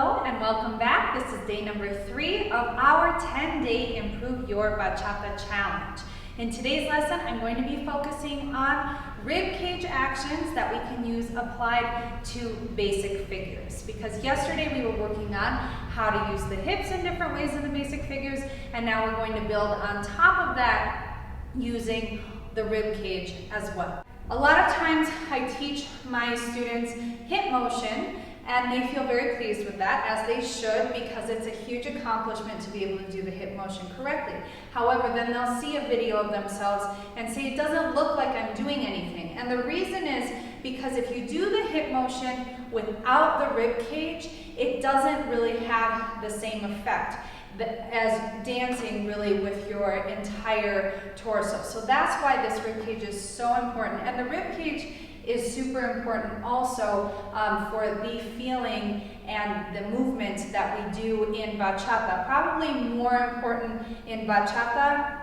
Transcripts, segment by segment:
Hello and welcome back. This is day number 3 of our 10-day Improve Your Bachata Challenge. In today's lesson, I'm going to be focusing on ribcage actions that we can use applied to basic figures. Because yesterday we were working on how to use the hips in different ways in the basic figures, and now we're going to build on top of that using the ribcage as well. A lot of times I teach my students hip motion, and they feel very pleased with that, as they should, because it's a huge accomplishment to be able to do the hip motion correctly. However, then they'll see a video of themselves and say, it doesn't look like I'm doing anything. And the reason is because if you do the hip motion without the rib cage, it doesn't really have the same effect as dancing really with your entire torso. So that's why this rib cage is so important. And the rib cage is super important also for the feeling and the movement that we do in bachata. Probably more important in bachata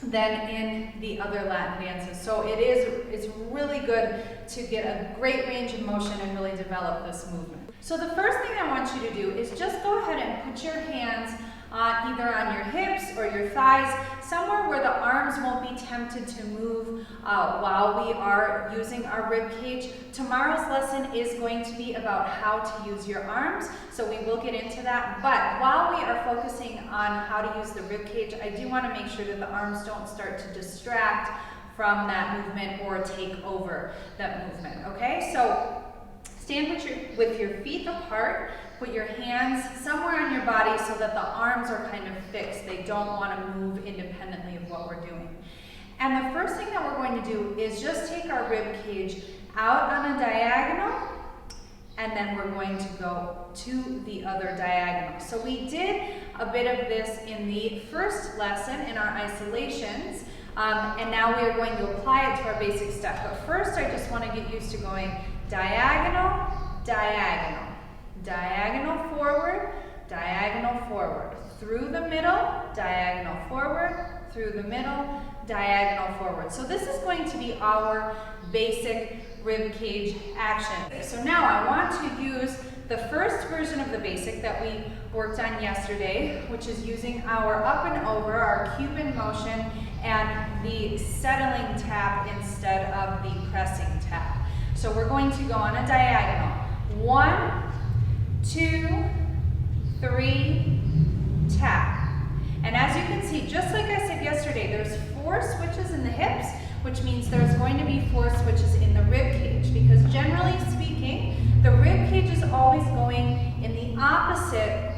than in the other Latin dances. So it's really good to get a great range of motion and really develop this movement. So the first thing I want you to do is just go ahead and put your hands either on your hips or your thighs, somewhere where the arms won't be tempted to move while we are using our rib cage. Tomorrow's lesson is going to be about how to use your arms, so we will get into that. But while we are focusing on how to use the rib cage, I do want to make sure that the arms don't start to distract from that movement or take over that movement, okay? So stand with your feet apart. Put your hands somewhere on your body so that the arms are kind of fixed. They don't want to move independently of what we're doing. And the first thing that we're going to do is just take our rib cage out on a diagonal, and then we're going to go to the other diagonal. So we did a bit of this in the first lesson in our isolations, and now we are going to apply it to our basic step. But first, I just want to get used to going diagonal, diagonal. Diagonal forward, through the middle, diagonal forward, through the middle, diagonal forward. So this is going to be our basic rib cage action. So now I want to use the first version of the basic that we worked on yesterday, which is using our up and over, our Cuban motion, and the settling tap instead of the pressing tap. So we're going to go on a diagonal. 1, 2, 3, tap. And as you can see, just like I said yesterday, there's 4 switches in the hips, which means there's going to be 4 switches in the rib cage, because generally speaking, the rib cage is always going in the opposite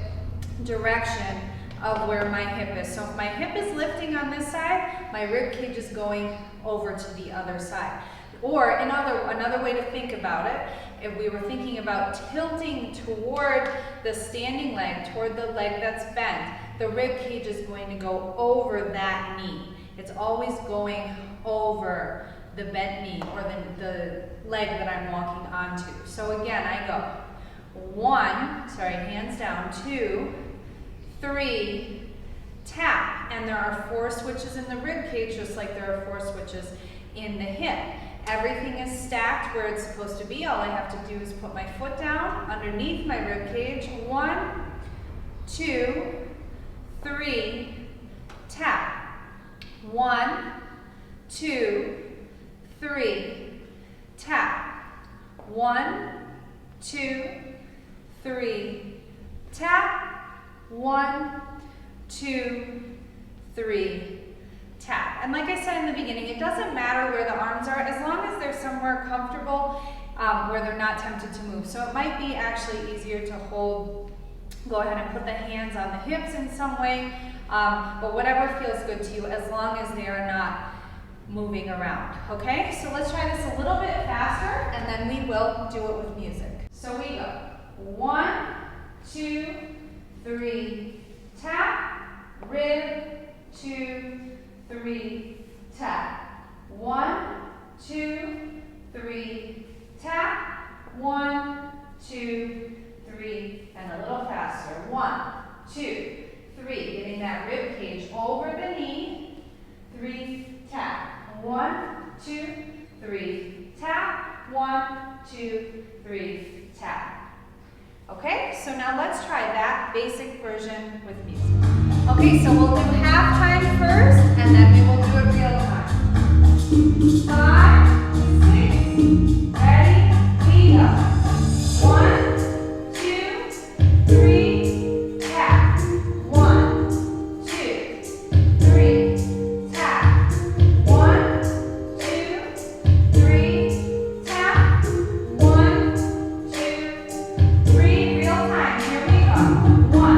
direction of where my hip is. So if my hip is lifting on this side, my rib cage is going over to the other side. Or another way to think about it, if we were thinking about tilting toward the standing leg, toward the leg that's bent, the rib cage is going to go over that knee. It's always going over the bent knee or the leg that I'm walking onto. So again, I go 1, hands down, 2, 3, tap. And there are 4 switches in the rib cage, just like there are 4 switches in the hip. Everything is stacked where it's supposed to be. All I have to do is put my foot down underneath my rib cage. 1, 2, 3, tap. 1, 2, 3, tap. 1, 2, 3, tap. 1, 2, 3, tap. And like I said in the beginning, it doesn't matter where the arms are, as long as they're somewhere comfortable where they're not tempted to move. So it might be actually easier to hold, go ahead and put the hands on the hips in some way, but whatever feels good to you, as long as they are not moving around. Okay, so let's try this a little bit faster, and then we will do it with music. So we go 1, 2, 3, tap, rib, 2, 3, tap. 1, 2, 3, tap. 1, 2, 3, and a little faster. 1, 2, 3, getting that rib cage over the knee. 3, tap. 1, 2, 3, tap. 1, 2, 3, tap. Okay, so now let's try that basic version with music. Okay, so we'll do halftime first, and then we will do it real time. 5, 6, ready, we go. 1, 2, 3, tap. 1, 2, 3, tap. 1, 2, 3, tap. 1, 2, 3, real time. Here we go. 1.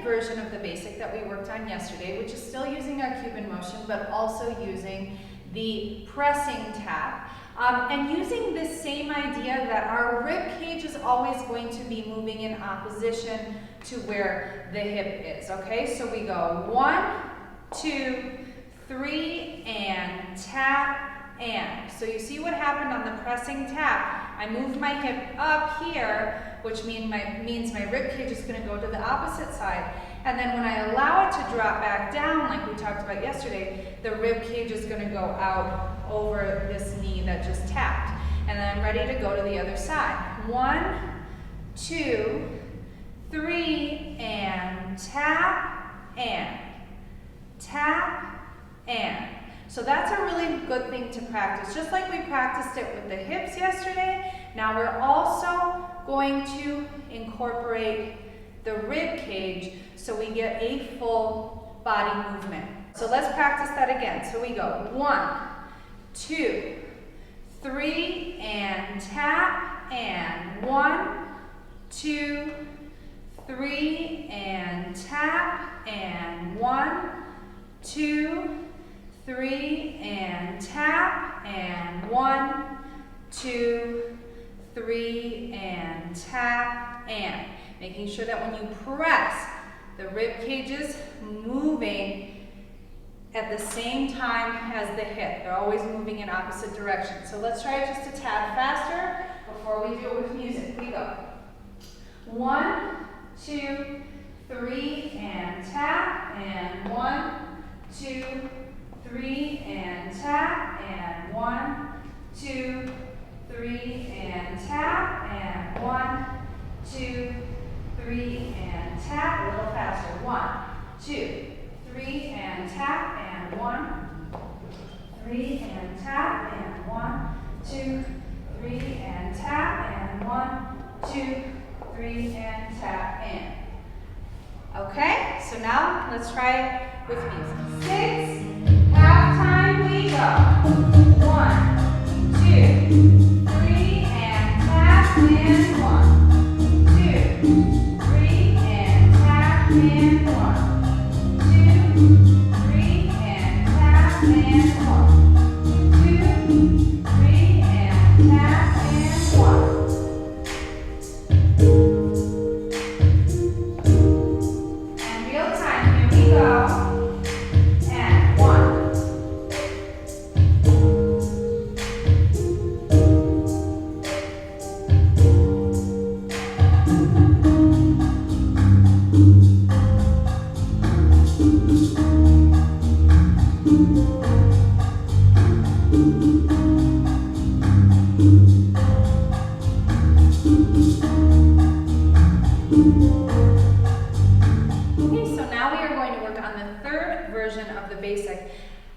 Version of the basic that we worked on yesterday, which is still using our Cuban motion, but also using the pressing tap, and using this same idea that our rib cage is always going to be moving in opposition to where the hip is. Okay, so we go 1, 2, 3, and tap, and. So you see what happened on the pressing tap. I moved my hip up here, which means my rib cage is going to go to the opposite side. And then when I allow it to drop back down, like we talked about yesterday, the rib cage is going to go out over this knee that just tapped. And then I'm ready to go to the other side. 1, 2, 3, and tap, and. Tap, and. So that's a really good thing to practice. Just like we practiced it with the hips yesterday, now we're also going to incorporate the rib cage so we get a full body movement. So let's practice that again. So we go 1, 2, 3, and tap, and 1, 2, 3, and tap, and 1, 2, 3, and tap, and 1, 2, 3, and tap, and. Making sure that when you press, the rib cage is moving at the same time as the hip. They're always moving in opposite directions. So let's try it just a tad faster before we do it with music. We go. 1, 2, 3, and tap, and 1, 2, 3, and tap, and 1, 2, 3, and tap, and 1, 2, 3, and tap. A little faster. 1, 2, 3, and tap, and 1, 3, and tap, and 1, 2, 3, and tap, and 1, 2, 3, and tap, and. Okay, so now let's try it with music. 6, halftime, we go. 1, 2, 3, and tap, and 1, 2, 3, and tap, and 1, 2, 3, and tap, and 1, 2, 3, and tap, and 1.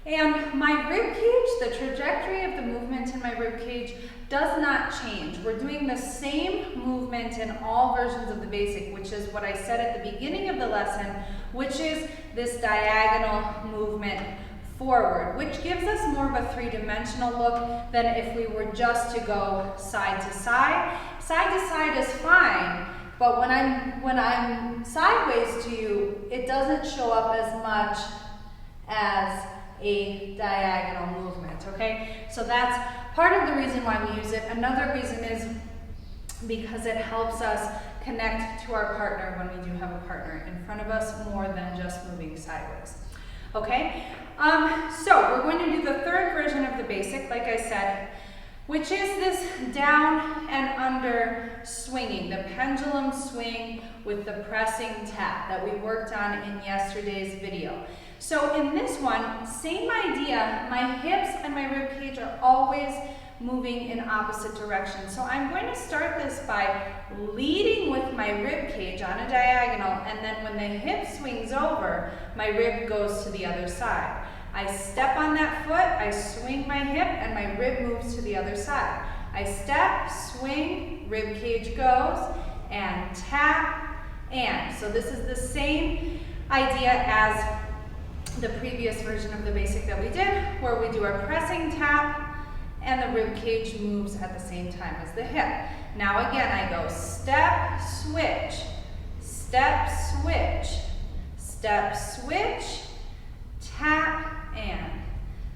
And my rib cage, the trajectory of the movement in my rib cage does not change. We're doing the same movement in all versions of the basic, which is what I said at the beginning of the lesson, which is this diagonal movement forward, which gives us more of a three-dimensional look than if we were just to go side to side. Side to side is fine, but when I'm sideways to you, it doesn't show up as much as a diagonal movement, okay? So that's part of the reason why we use it. Another reason is because it helps us connect to our partner when we do have a partner in front of us more than just moving sideways. okay? So we're going to do the third version of the basic, like I said, which is this down and under swinging, the pendulum swing with the pressing tap that we worked on in yesterday's video. So in this one, same idea, my hips and my rib cage are always moving in opposite directions. So I'm going to start this by leading with my rib cage on a diagonal, and then when the hip swings over, my rib goes to the other side. I step on that foot, I swing my hip, and my rib moves to the other side. I step, swing, rib cage goes, and tap, and. So this is the same idea as the previous version of the basic that we did, where we do our pressing tap, and the rib cage moves at the same time as the hip. Now again, I go step, switch, step, switch, step, switch, tap, and.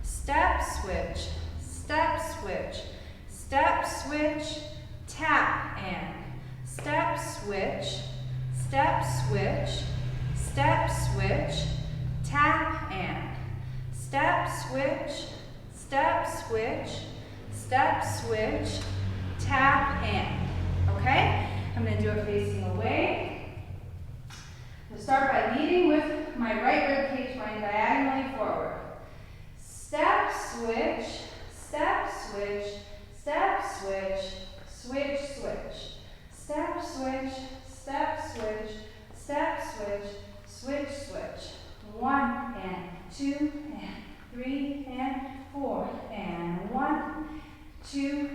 Step, switch, step, switch, step, switch, tap, and. Step, switch, step, switch, step, switch, tap, and. Step, switch, step, switch, step, switch, tap, and. Okay? I'm going to do it facing away. We'll start by leading with my right rib cage going diagonally forward. Step, switch, step, switch, step, switch, switch, switch. Step, switch, step, switch, step, switch, switch, switch. 1 and 2 and 3 and 4 and 1, 2,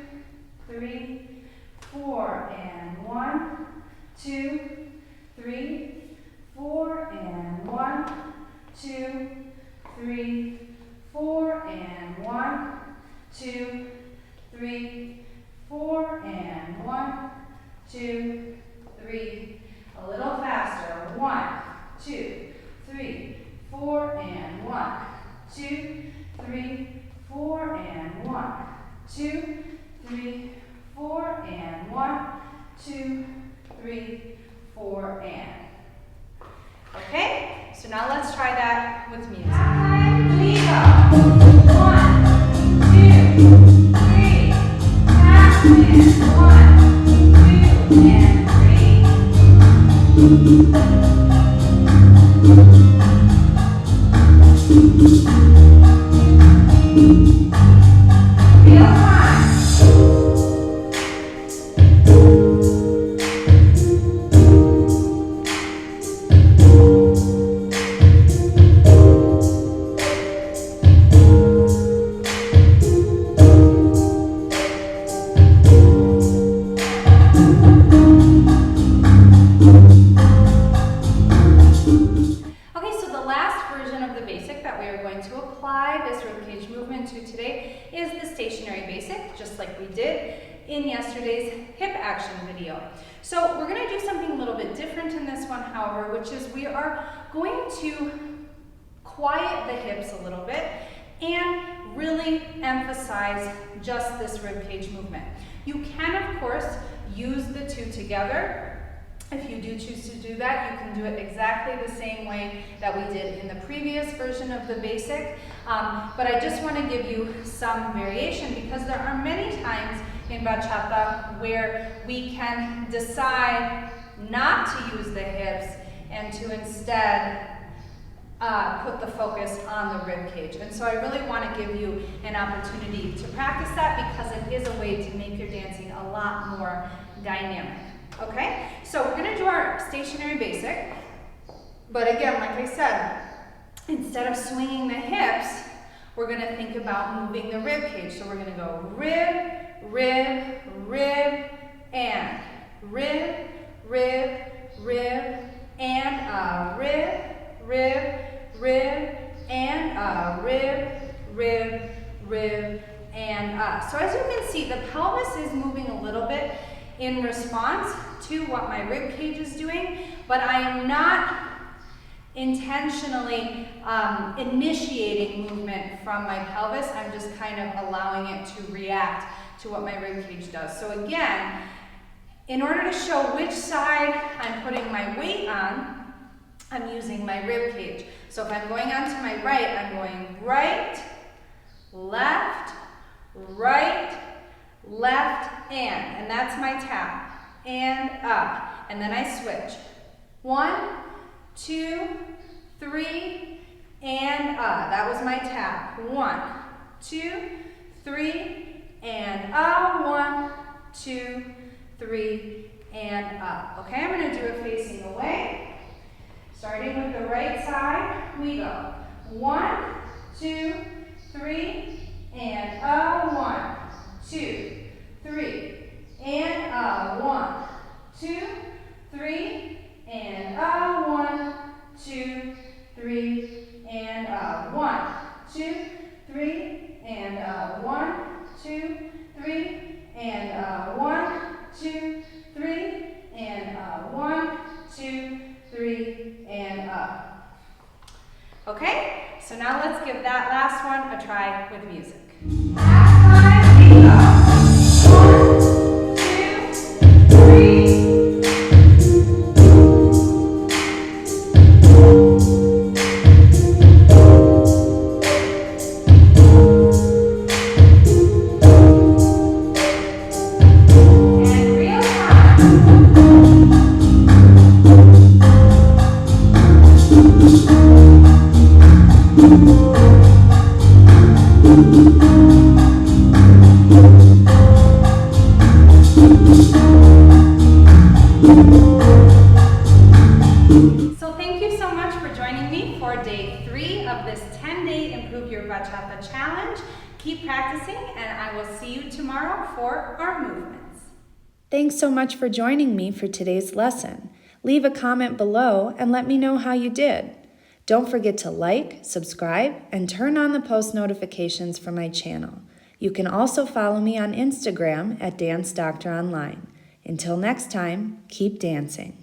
3, 4 and 1, 2, 3, 4 and 1, 2, 3, 4 and 1, 2, 3, 4 and 1, 2, 3. A little faster. 1, 2, 3, 4 and 1, 2, 3, 4 and 1, 2, 3, 4 and 1, 2, 3, 4 and. Okay, so now let's try that with music. We go. 1, 2, 3, tap and 1, 2 and 3. Feel fine. Okay, so the last version of the basic that we are going to apply this ribcage movement to today is the stationary basic, just like we did in yesterday's hip action video. So we're going to do something a little bit different in this one, however, which is we are going to quiet the hips a little bit and really emphasize just this ribcage movement. You can, of course, use the two together. If you do choose to do that, you can do it exactly the same way that we did in the previous version of the basic. But I just want to give you some variation because there are many times in bachata where we can decide not to use the hips and to instead put the focus on the rib cage. And so I really want to give you an opportunity to practice that because it is a way to make your dancing a lot more dynamic. Okay, so we're going to do our stationary basic, but again, like I said, instead of swinging the hips, we're going to think about moving the rib cage. So we're going to go rib, rib, rib, and rib, rib, rib, and rib, rib, rib, and rib, rib, rib, and So as you can see, the pelvis is moving a little bit in response to what my rib cage is doing, but I am not intentionally initiating movement from my pelvis. I'm just kind of allowing it to react to what my rib cage does. So again, in order to show which side I'm putting my weight on, I'm using my rib cage. So if I'm going onto my right, I'm going right, left, and that's my tap, and up, and then I switch. 1, 2, 3, and up. That was my tap. 1, 2, 3, and up. 1, 2, 3, and up. Okay, I'm going to do it facing away. Starting with the right side, we go 1, 2, 3, and up. 1, 2, 3, and up. 1, 2, 3, and up. 1, 2, 3, and up. 1, 2, 3, and up. 1, 2, 3, and up. 1, 2, 3, and up. 1, 2, 3, and up. Okay, so now let's give that last one a try with music. Last time we go. 1, 2, 3. So thank you so much for joining me for day 3 of this 10-day Improve Your Bachata challenge. Keep practicing, and I will see you tomorrow for our movements. Thanks so much for joining me for today's lesson. Leave a comment below and let me know how you did. Don't forget to like, subscribe, and turn on the post notifications for my channel. You can also follow me on Instagram at Dance Doctor Online. Until next time, keep dancing.